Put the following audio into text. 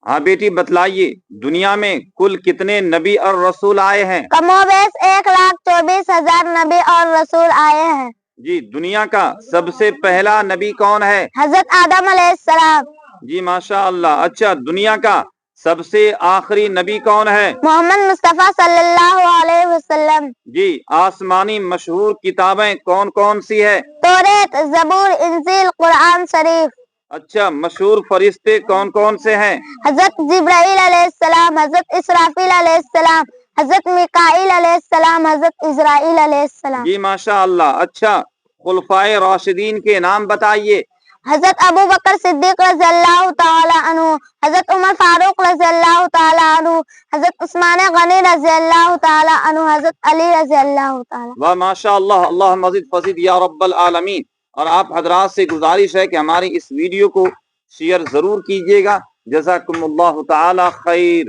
ہاں بیٹی بتلائیے، دنیا میں کل کتنے نبی اور رسول آئے ہیں؟ کم و بیش 1,24,000 نبی اور رسول آئے ہیں۔ جی، دنیا کا سب سے پہلا نبی کون ہے؟ حضرت آدم علیہ السلام۔ جی ماشاء اللہ۔ اچھا، دنیا کا سب سے آخری نبی کون ہے؟ محمد مصطفیٰ صلی اللہ علیہ وسلم۔ جی، آسمانی مشہور کتابیں کون کون سی ہے؟ توریت، زبور، انجیل، قرآن شریف۔ اچھا، مشہور فرشتے کون کون سے ہیں؟ حضرت جبرائیل علیہ السلام، حضرت اسرافیل علیہ السلام، حضرت میکائیل علیہ السلام، حضرت اسرائیل علیہ السلام۔ جی ماشاء اللہ۔ اچھا، خلفائے راشدین کے نام بتائیے۔ حضرت ابو بکر صدیق رضی اللہ تعالی عنہ، حضرت عمر فاروق رضی اللہ تعالی عنہ، حضرت عثمان غنی رضی اللہ تعالی عنہ، حضرت علی رضی اللہ تعالی۔ واہ ماشاء اللہ، اللہ مزید فزید یا رب العالمین۔ اور آپ حضرات سے گزارش ہے کہ ہماری اس ویڈیو کو شیئر ضرور کیجیے گا۔ جزاکم اللہ تعالی خیر۔